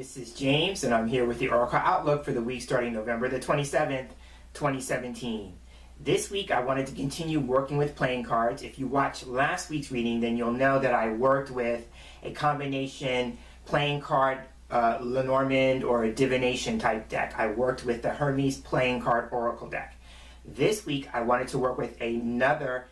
this is James, and I'm here with the Oracle Outlook for the week starting November the 27th, 2017. This week I wanted to continue working with playing cards. If you watched last week's reading, then you'll know that I worked with a combination playing card Lenormand or a divination type deck. I worked with the Hermes playing card Oracle deck. This week I wanted to work with another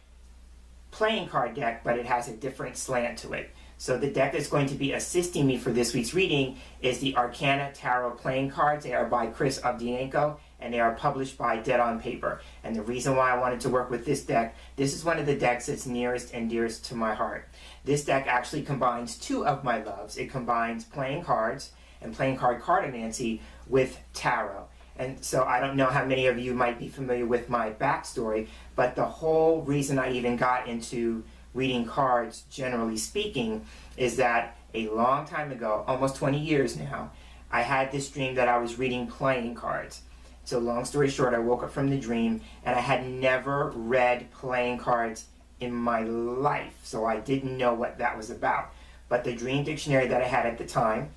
playing card deck, but it has a different slant to it. So the deck that's going to be assisting me for this week's reading is the Arcana Tarot playing cards. They are by Chris Ovdienko, and they are published by Dead on Paper. And the reason why I wanted to work with this deck, this is one of the decks that's nearest and dearest to my heart. This deck actually combines two of my loves. It combines playing cards and playing card cartomancy with tarot. And so I don't know how many of you might be familiar with my backstory, but the whole reason I even got into reading cards, generally speaking, is that a long time ago, almost 20 years now, I had this dream that I was reading playing cards. So long story short, I woke up from the dream and I had never read playing cards in my life, so I didn't know what that was about. But the dream dictionary that I had at the time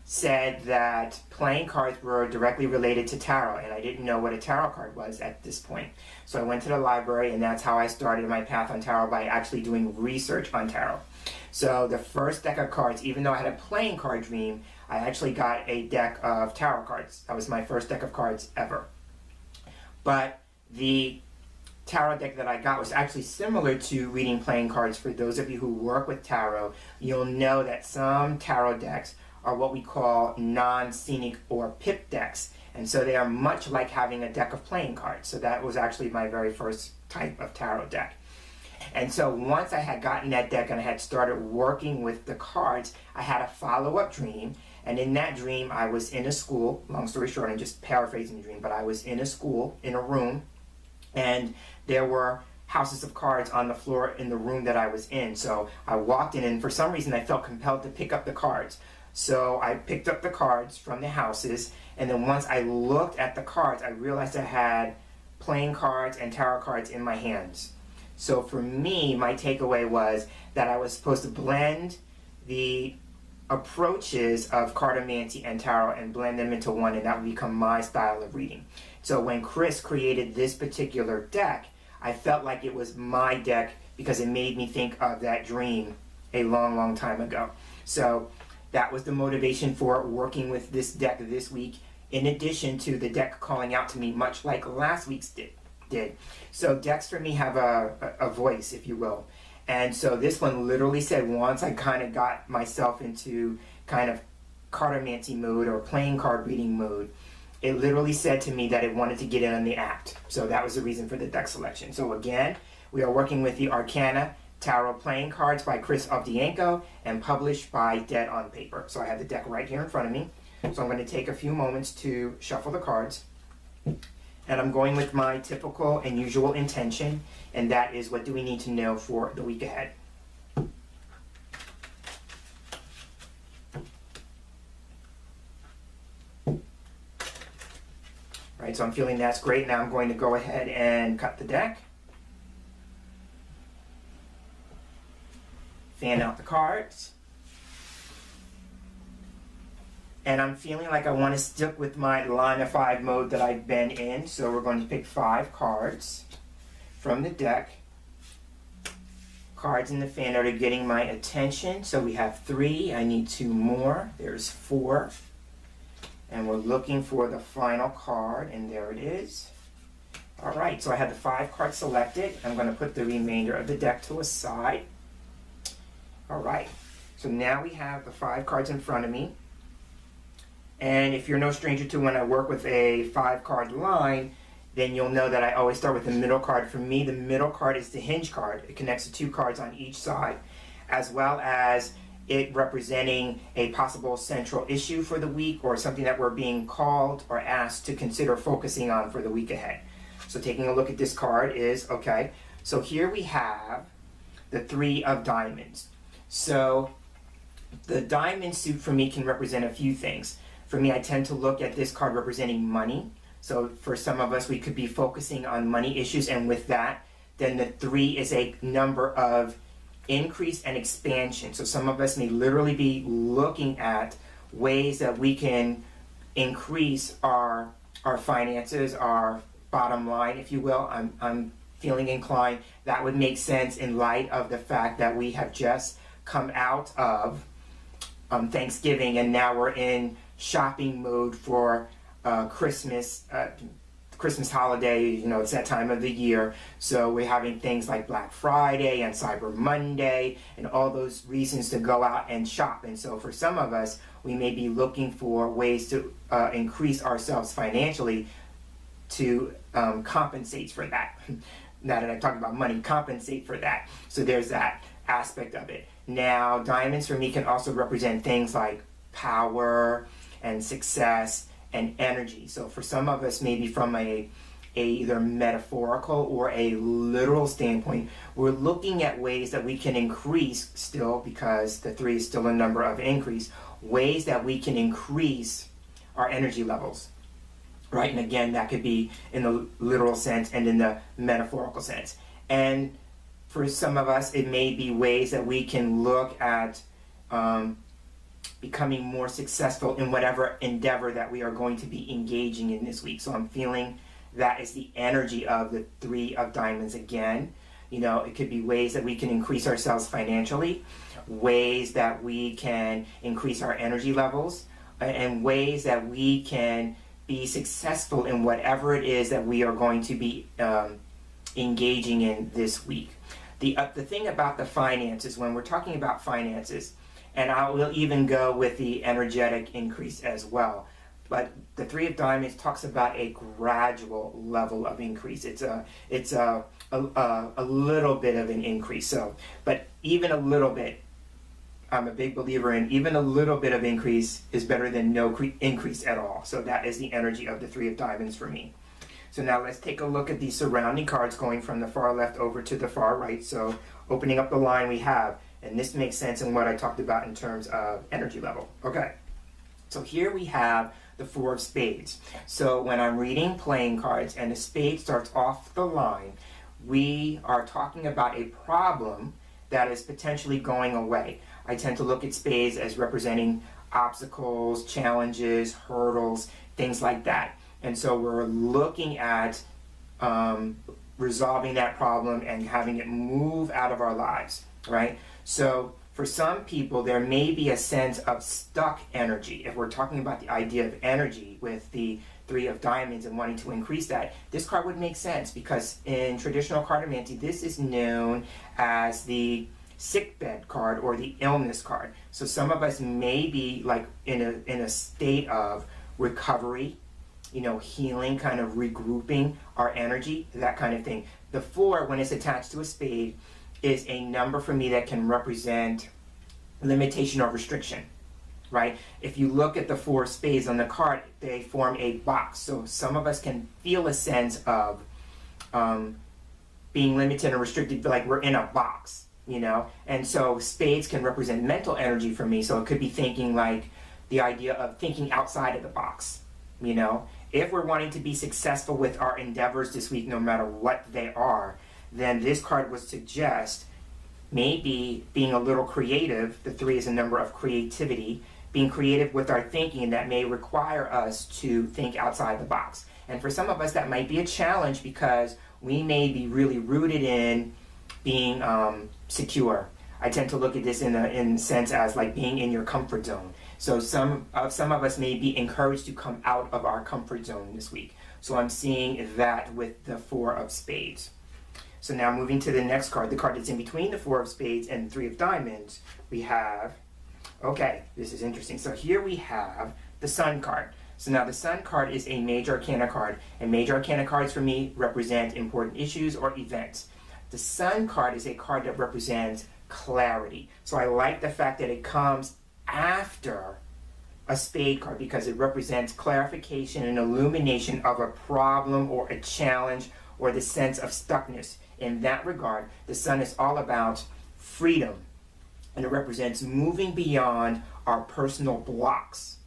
said that playing cards were directly related to tarot, and I didn't know what a tarot card was at this point. So I went to the library, and that's how I started my path on tarot, by actually doing research on tarot. So the first deck of cards, even though I had a playing card dream, I actually got a deck of tarot cards. That was my first deck of cards ever. But the tarot deck that I got was actually similar to reading playing cards. For those of you who work with tarot, you'll know that some tarot decks are what we call non-scenic or pip decks, and so they are much like having a deck of playing cards. So that was actually my very first type of tarot deck. And so once I had gotten that deck and I had started working with the cards, I had a follow-up dream, and in that dream I was in a school. Long story short, I'm just paraphrasing the dream, but I was in a school, in a room, and there were houses of cards on the floor in the room that I was in. So I walked in, and for some reason I felt compelled to pick up the cards. So I picked up the cards from the houses, and then once I looked at the cards, I realized I had playing cards and tarot cards in my hands. So for me, my takeaway was that I was supposed to blend the approaches of cartomancy and tarot and blend them into one, and that would become my style of reading. So when Chris created this particular deck, I felt like it was my deck because it made me think of that dream a long, long time ago. So that was the motivation for working with this deck this week, in addition to the deck calling out to me, much like last week's did. So decks for me have a voice, if you will. And so this one literally said, once I kind of got myself into kind of cartomancy mode or playing card reading mode, it literally said to me that it wanted to get in on the act. So that was the reason for the deck selection. So again, we are working with the Arcana Tarot playing cards by Chris Ovdienko and published by Dead on Paper. So I have the deck right here in front of me. So I'm going to take a few moments to shuffle the cards. And I'm going with my typical and usual intention, and that is, what do we need to know for the week ahead? Right, so I'm feeling that's great. Now I'm going to go ahead and cut the deck. Fan out the cards. And I'm feeling like I want to stick with my line of 5 mode that I've been in. So we're going to pick 5 cards from the deck. Cards in the fan are getting my attention. So we have 3. I need 2 more. There's 4. And we're looking for the final card, and there it is. All right, so I have the 5 cards selected. I'm going to put the remainder of the deck to a side. All right, so now we have the 5 cards in front of me. And if you're no stranger to when I work with a 5-card line, then you'll know that I always start with the middle card. For me, the middle card is the hinge card. It connects to 2 cards on each side, as well as it representing a possible central issue for the week, or something that we're being called or asked to consider focusing on for the week ahead. So taking a look at this card is, okay, so here we have the 3 of diamonds. So the diamond suit for me can represent a few things. For me, I tend to look at this card representing money. So for some of us, we could be focusing on money issues, and with that, then the 3 is a number of increase and expansion. So some of us may literally be looking at ways that we can increase our finances, our bottom line, if you will. I'm feeling inclined that would make sense in light of the fact that we have just come out of Thanksgiving, and now we're in shopping mode for Christmas holiday. You know, it's that time of the year, so we're having things like Black Friday and Cyber Monday and all those reasons to go out and shop. And so for some of us, we may be looking for ways to increase ourselves financially to compensate for that. Now that I'm talking about money, compensate for that. So there's that aspect of it. Now, diamonds for me can also represent things like power and success and energy. So for some of us, maybe from a either metaphorical or a literal standpoint, we're looking at ways that we can increase still, because the 3 is still a number of increase, ways that we can increase our energy levels. Right? And again, that could be in the literal sense and in the metaphorical sense. And for some of us, it may be ways that we can look at becoming more successful in whatever endeavor that we are going to be engaging in this week. So I'm feeling that is the energy of the 3 of diamonds again. You know, it could be ways that we can increase ourselves financially, ways that we can increase our energy levels, and ways that we can be successful in whatever it is that we are going to be engaging in this week. The thing about the finances, when we're talking about finances, and I will even go with the energetic increase as well, but the 3 of diamonds talks about a gradual level of increase. It's a little bit of an increase. So, but even a little bit, I'm a big believer in even a little bit of increase is better than no increase at all. So that is the energy of the 3 of diamonds for me. So now let's take a look at the surrounding cards going from the far left over to the far right. So opening up the line we have, and this makes sense in what I talked about in terms of energy level. Okay, so here we have the 4 of spades. So when I'm reading playing cards and the spade starts off the line, we are talking about a problem that is potentially going away. I tend to look at spades as representing obstacles, challenges, hurdles, things like that. And so we're looking at resolving that problem and having it move out of our lives, right? So for some people, there may be a sense of stuck energy. If we're talking about the idea of energy with the 3 of diamonds and wanting to increase that, this card would make sense, because in traditional cartomancy, this is known as the sickbed card or the illness card. So some of us may be like in a state of recovery, you know, healing, kind of regrouping our energy, that kind of thing. The 4, when it's attached to a spade, is a number for me that can represent limitation or restriction, right? If you look at the 4 spades on the card, they form a box. So some of us can feel a sense of being limited and restricted, like we're in a box, you know? And so spades can represent mental energy for me. So it could be thinking like the idea of thinking outside of the box, you know? If we're wanting to be successful with our endeavors this week, no matter what they are, then this card would suggest maybe being a little creative. The 3 is a number of creativity, being creative with our thinking, and that may require us to think outside the box. And for some of us, that might be a challenge, because we may be really rooted in being secure. I tend to look at this in the sense as like being in your comfort zone. So some of us may be encouraged to come out of our comfort zone this week. So I'm seeing that with the 4 of spades. So now moving to the next card, the card that's in between the 4 of spades and the 3 of diamonds, we have, okay, this is interesting. So here we have the Sun card. So now the Sun card is a major arcana card, and major arcana cards for me represent important issues or events. The Sun card is a card that represents clarity. So I like the fact that it comes after a spade card, because it represents clarification and illumination of a problem or a challenge or the sense of stuckness. In that regard, the Sun is all about freedom, and it represents moving beyond our personal blocks.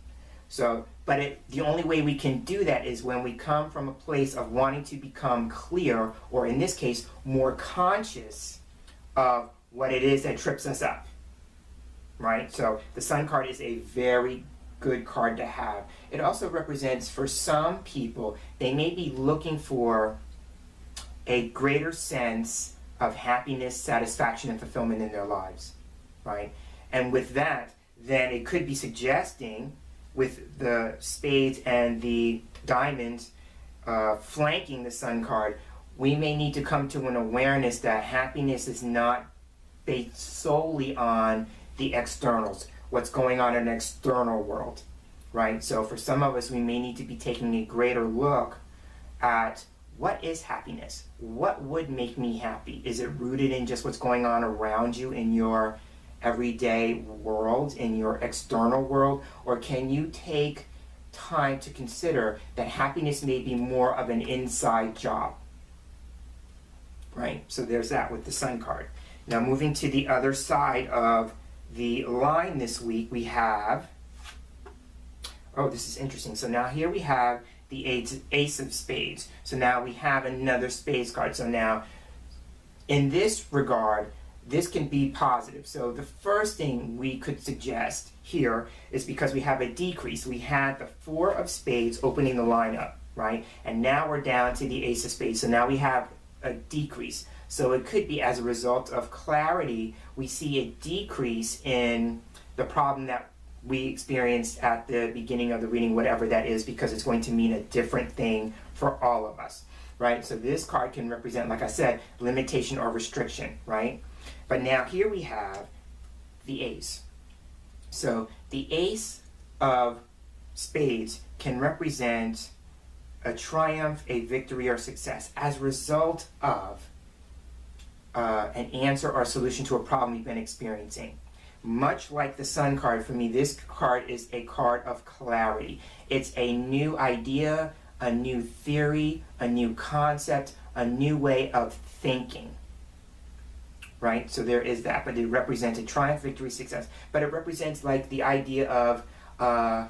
So, but the only way we can do that is when we come from a place of wanting to become clear, or in this case, more conscious of what it is that trips us up, right? So the Sun card is a very good card to have. It also represents, for some people, they may be looking for a greater sense of happiness, satisfaction, and fulfillment in their lives, right? And with that, then it could be suggesting, with the spades and the diamonds flanking the sun card, we may need to come to an awareness that happiness is not based solely on the externals, what's going on in the external world, right? So for some of us, we may need to be taking a greater look at what is happiness? What would make me happy? Is it rooted in just what's going on around you in your everyday world, in your external world? Or can you take time to consider that happiness may be more of an inside job, right? So there's that with the sun card. Now moving to the other side of the line this week, we have, oh, this is interesting. So now here we have the ace of spades. So now we have another spades card. So now in this regard, this can be positive. So the first thing we could suggest here is, because we have a decrease. We had the four of spades opening the line up, right? And now we're down to the ace of spades. So now we have a decrease. So it could be as a result of clarity, we see a decrease in the problem that we experienced at the beginning of the reading, whatever that is, because it's going to mean a different thing for all of us, right? So this card can represent, like I said, limitation or restriction, right? But now here we have the ace. So the ace of spades can represent a triumph, a victory, or success as a result of an answer or a solution to a problem you've been experiencing. Much like the sun card, for me, this card is a card of clarity. It's a new idea, a new theory, a new concept, a new way of thinking, right? So there is that, but it represents a triumph, victory, success. But it represents like the idea of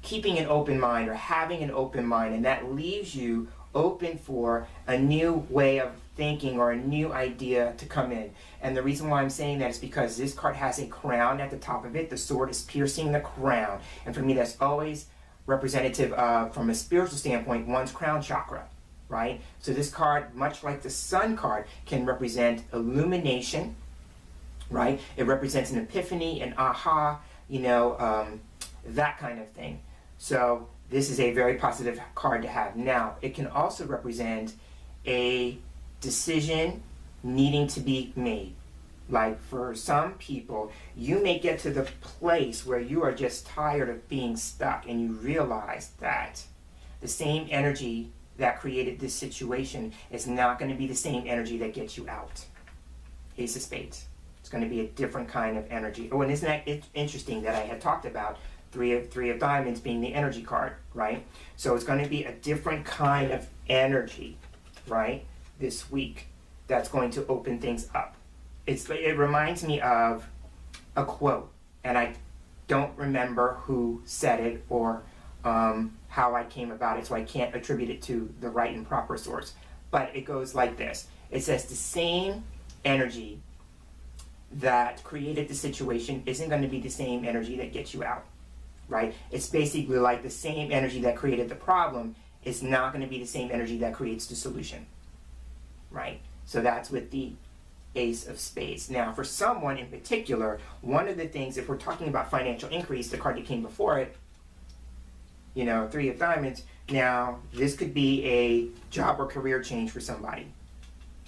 keeping an open mind or having an open mind, and that leaves you open for a new way of thinking or a new idea to come in. And the reason why I'm saying that is because this card has a crown at the top of it. The sword is piercing the crown. And for me, that's always representative of, from a spiritual standpoint, one's crown chakra, right? So this card, much like the sun card, can represent illumination, right? It represents an epiphany, an aha, that kind of thing. So this is a very positive card to have. Now, it can also represent a decision needing to be made. Like for some people, you may get to the place where you are just tired of being stuck, and you realize that the same energy that created this situation is not going to be the same energy that gets you out. Ace of Spades. It's going to be a different kind of energy. Oh, and isn't that interesting that I had talked about three of diamonds being the energy card, right? So it's going to be a different kind of energy, right, this week that's going to open things up. It reminds me of a quote, and I don't remember who said it or how I came about it, so I can't attribute it to the right and proper source. But it goes like this. It says the same energy that created the situation isn't going to be the same energy that gets you out, right? It's basically like the same energy that created the problem is not going to be the same energy that creates the solution, right? So that's with the Ace of Spades. Now, for someone in particular, one of the things, if we're talking about financial increase, the card that came before it, Three of Diamonds, now this could be a job or career change for somebody,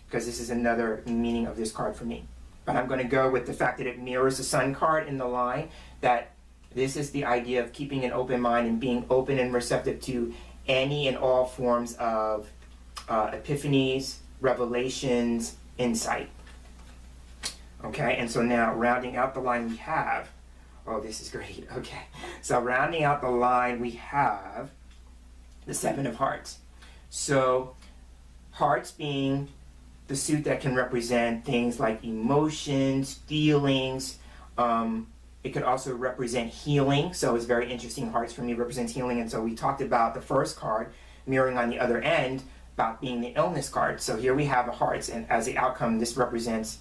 because this is another meaning of this card for me. But I'm going to go with the fact that it mirrors the Sun card in the line, that this is the idea of keeping an open mind and being open and receptive to any and all forms of epiphanies, revelations, insight. Okay, and so now rounding out the line we have, oh, this is great, okay. So rounding out the line we have the Seven of Hearts. So hearts being the suit that can represent things like emotions, feelings. It could also represent healing. So it's very interesting. Hearts for me represents healing. And so we talked about the first card mirroring on the other end about being the illness card. So here we have a hearts, and as the outcome, this represents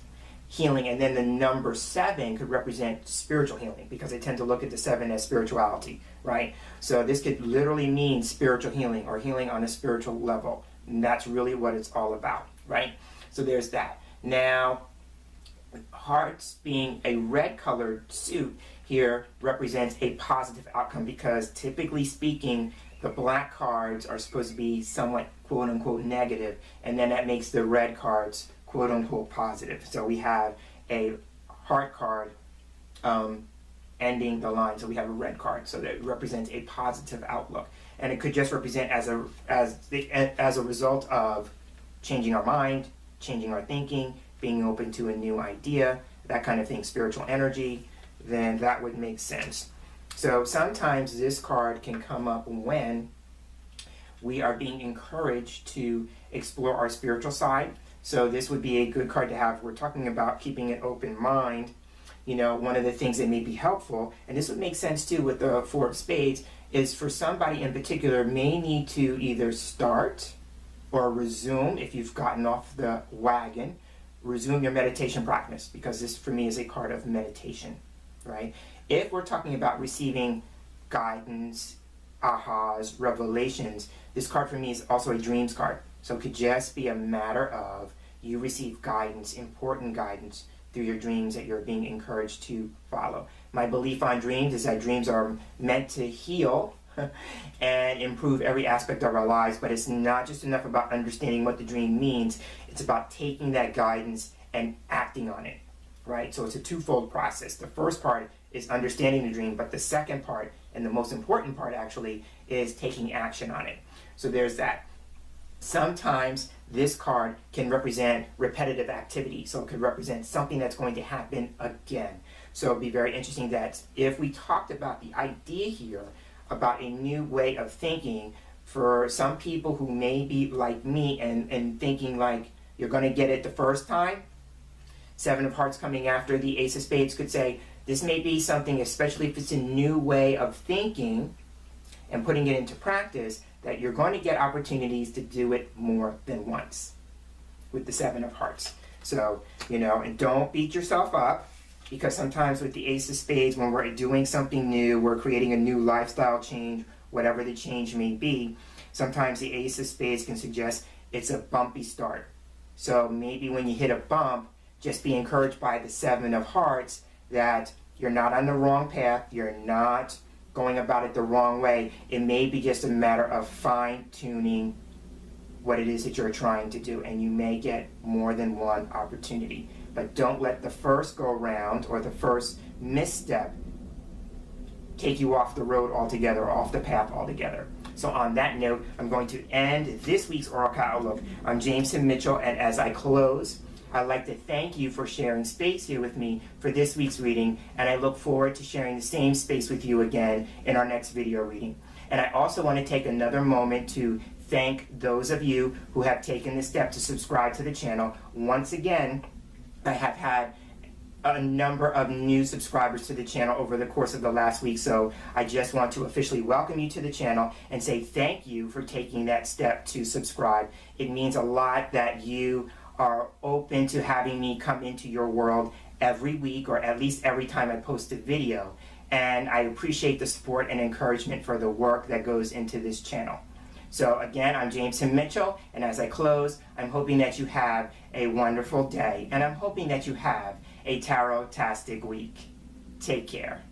healing. And then the number 7 could represent spiritual healing, because I tend to look at the 7 as spirituality, right? So this could literally mean spiritual healing or healing on a spiritual level. And that's really what it's all about, right? So there's that. Now, hearts being a red colored suit here represents a positive outcome, because typically speaking, the black cards are supposed to be somewhat quote unquote negative, and then that makes the red cards quote unquote positive. So we have a heart card ending the line, so we have a red card, so that represents a positive outlook, and it could just represent as a result of changing our mind, changing our thinking, being open to a new idea, that kind of thing, spiritual energy. Then that would make sense. So sometimes this card can come up when we are being encouraged to explore our spiritual side. So this would be a good card to have. We're talking about keeping an open mind. You know, one of the things that may be helpful, and this would make sense too with the Four of Spades, is for somebody in particular may need to either start or resume, if you've gotten off the wagon, resume your meditation practice, because this for me is a card of meditation, right? If we're talking about receiving guidance, ahas, revelations, this card for me is also a dreams card. So it could just be a matter of you receive guidance, important guidance, through your dreams that you're being encouraged to follow. My belief on dreams is that dreams are meant to heal and improve every aspect of our lives, but it's not just enough about understanding what the dream means. It's about taking that guidance and acting on it, right? So it's a twofold process. The first part is understanding the dream, but the second part, and the most important part actually, is taking action on it. So there's that. Sometimes this card can represent repetitive activity, so it could represent something that's going to happen again. So it'd be very interesting that if we talked about the idea here about a new way of thinking, for some people who may be like me and thinking like you're going to get it the first time, Seven of Hearts coming after the Ace of Spades could say this may be something, especially if it's a new way of thinking and putting it into practice, that you're going to get opportunities to do it more than once with the Seven of Hearts. So, you know, and don't beat yourself up, because sometimes with the Ace of Spades, when we're doing something new, we're creating a new lifestyle change, whatever the change may be, sometimes the Ace of Spades can suggest it's a bumpy start. So maybe when you hit a bump, just be encouraged by the Seven of Hearts that you're not on the wrong path, you're not going about it the wrong way. It may be just a matter of fine-tuning what it is that you're trying to do, and you may get more than one opportunity. But don't let the first go-round or the first misstep take you off the road altogether, or off the path altogether. So on that note, I'm going to end this week's Oracle Outlook. I'm James Himm Mitchell, and as I close, I'd like to thank you for sharing space here with me for this week's reading, and I look forward to sharing the same space with you again in our next video reading. And I also want to take another moment to thank those of you who have taken the step to subscribe to the channel. Once again, I have had a number of new subscribers to the channel over the course of the last week, so I just want to officially welcome you to the channel and say thank you for taking that step to subscribe. It means a lot that you are open to having me come into your world every week, or at least every time I post a video. And I appreciate the support and encouragement for the work that goes into this channel. So again, I'm James Himm Mitchell, and as I close, I'm hoping that you have a wonderful day, and I'm hoping that you have a tarot-tastic week. Take care.